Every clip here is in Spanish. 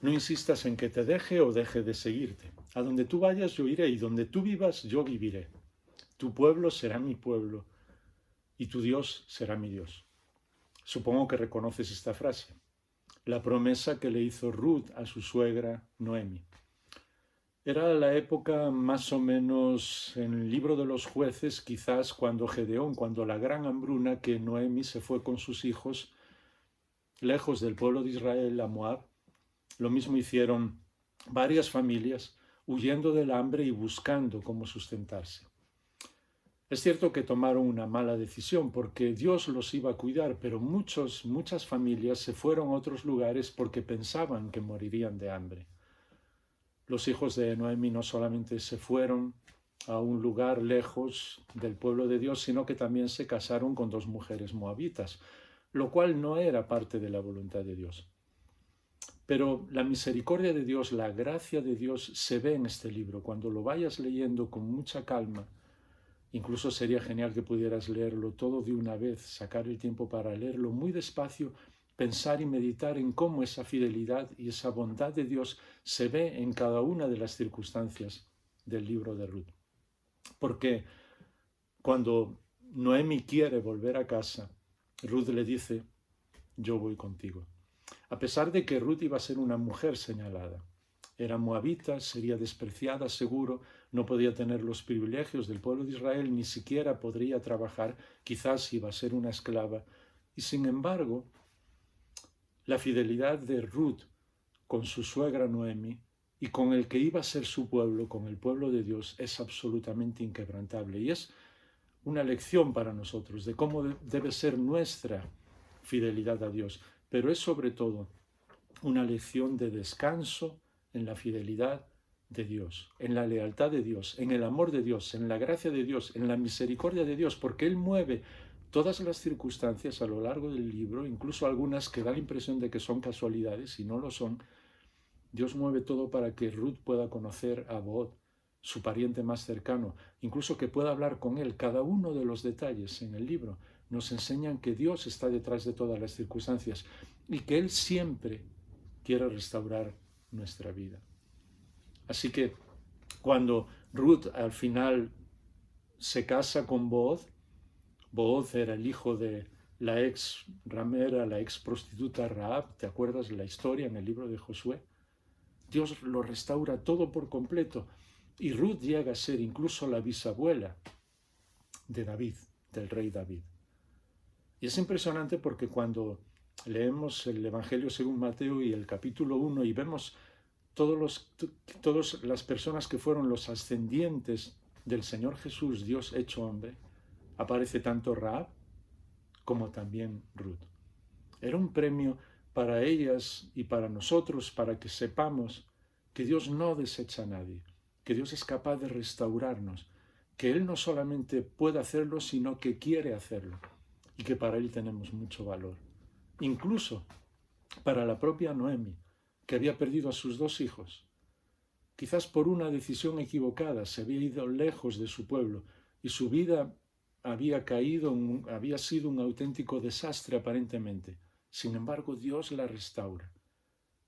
No insistas en que te deje o deje de seguirte. A donde tú vayas yo iré y donde tú vivas yo viviré. Tu pueblo será mi pueblo y tu Dios será mi Dios. Supongo que reconoces esta frase, la promesa que le hizo Ruth a su suegra Noemi. Era la época más o menos en el libro de los jueces, quizás cuando Gedeón, cuando la gran hambruna que Noemi se fue con sus hijos lejos del pueblo de Israel a Moab. Lo mismo hicieron varias familias huyendo del hambre y buscando cómo sustentarse. Es cierto que tomaron una mala decisión porque Dios los iba a cuidar, pero muchas familias se fueron a otros lugares porque pensaban que morirían de hambre. Los hijos de Noemi no solamente se fueron a un lugar lejos del pueblo de Dios, sino que también se casaron con dos mujeres moabitas, lo cual no era parte de la voluntad de Dios. Pero la misericordia de Dios, la gracia de Dios se ve en este libro. Cuando lo vayas leyendo con mucha calma, incluso sería genial que pudieras leerlo todo de una vez, sacar el tiempo para leerlo muy despacio, pensar y meditar en cómo esa fidelidad y esa bondad de Dios se ve en cada una de las circunstancias del libro de Ruth. Porque cuando Noemi quiere volver a casa, Ruth le dice, yo voy contigo. A pesar de que Ruth iba a ser una mujer señalada. Era moabita, sería despreciada seguro, no podía tener los privilegios del pueblo de Israel, ni siquiera podría trabajar, quizás iba a ser una esclava. Y sin embargo, la fidelidad de Ruth con su suegra Noemi y con el que iba a ser su pueblo, con el pueblo de Dios, es absolutamente inquebrantable. Y es una lección para nosotros de cómo debe ser nuestra fidelidad a Dios, pero es sobre todo una lección de descanso en la fidelidad de Dios, en la lealtad de Dios, en el amor de Dios, en la gracia de Dios, en la misericordia de Dios, porque Él mueve todas las circunstancias a lo largo del libro, incluso algunas que da la impresión de que son casualidades y no lo son. Dios mueve todo para que Ruth pueda conocer a Booz, su pariente más cercano, incluso que pueda hablar con él. Cada uno de los detalles en el libro nos enseñan que Dios está detrás de todas las circunstancias y que Él siempre quiere restaurar nuestra vida. Así que cuando Ruth al final se casa con Booz, Booz era el hijo de la ex ramera, la ex prostituta Rahab, ¿te acuerdas de la historia en el libro de Josué? Dios lo restaura todo por completo y Ruth llega a ser incluso la bisabuela de David, del rey David. Y es impresionante porque cuando leemos el Evangelio según Mateo y el capítulo 1 y vemos todas las personas que fueron los ascendientes del Señor Jesús, Dios hecho hombre, aparece tanto Rahab como también Ruth. Era un premio para ellas y para nosotros, para que sepamos que Dios no desecha a nadie, que Dios es capaz de restaurarnos, que Él no solamente puede hacerlo, sino que quiere hacerlo, y que para Él tenemos mucho valor. Incluso para la propia Noemi, que había perdido a sus dos hijos. Quizás por una decisión equivocada se había ido lejos de su pueblo y su vida había sido un auténtico desastre aparentemente. Sin embargo, Dios la restaura,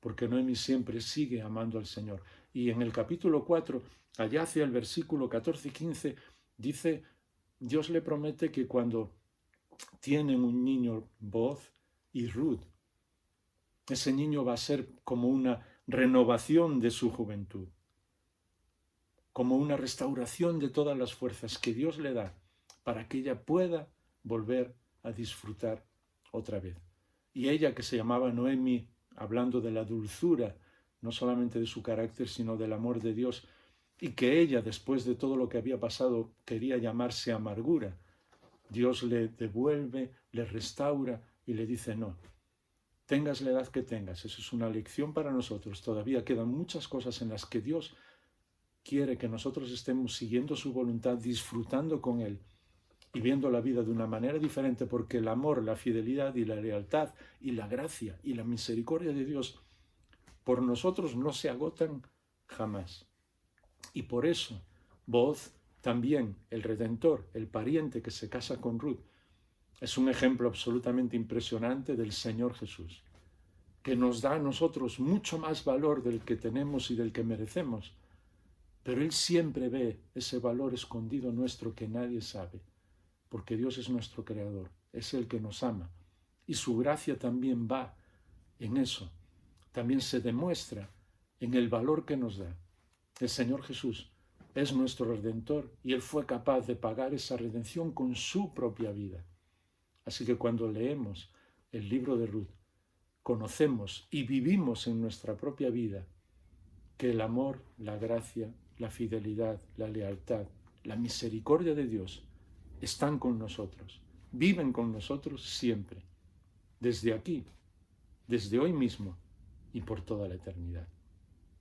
porque Noemi siempre sigue amando al Señor. Y en el capítulo 4, allá hacia el versículo 14 y 15, dice, Dios le promete que cuando tienen un niño, Booz y Ruth, ese niño va a ser como una renovación de su juventud, como una restauración de todas las fuerzas que Dios le da para que ella pueda volver a disfrutar otra vez. Y ella, que se llamaba Noemi, hablando de la dulzura, no solamente de su carácter, sino del amor de Dios, y que ella, después de todo lo que había pasado, quería llamarse amargura, Dios le devuelve, le restaura y le dice no. Tengas la edad que tengas, eso es una lección para nosotros. Todavía quedan muchas cosas en las que Dios quiere que nosotros estemos siguiendo su voluntad, disfrutando con Él y viendo la vida de una manera diferente, porque el amor, la fidelidad y la lealtad y la gracia y la misericordia de Dios por nosotros no se agotan jamás. Y por eso, Booz también, el Redentor, el pariente que se casa con Ruth, es un ejemplo absolutamente impresionante del Señor Jesús. que nos da a nosotros mucho más valor del que tenemos y del que merecemos, pero Él siempre ve ese valor escondido nuestro que nadie sabe, porque Dios es nuestro Creador, es el que nos ama, y su gracia también va en eso, también se demuestra en el valor que nos da. El Señor Jesús es nuestro Redentor y Él fue capaz de pagar esa redención con su propia vida. Así que cuando leemos el libro de Ruth, conocemos y vivimos en nuestra propia vida que el amor, la gracia, la fidelidad, la lealtad, la misericordia de Dios están con nosotros, viven con nosotros siempre, desde aquí, desde hoy mismo y por toda la eternidad.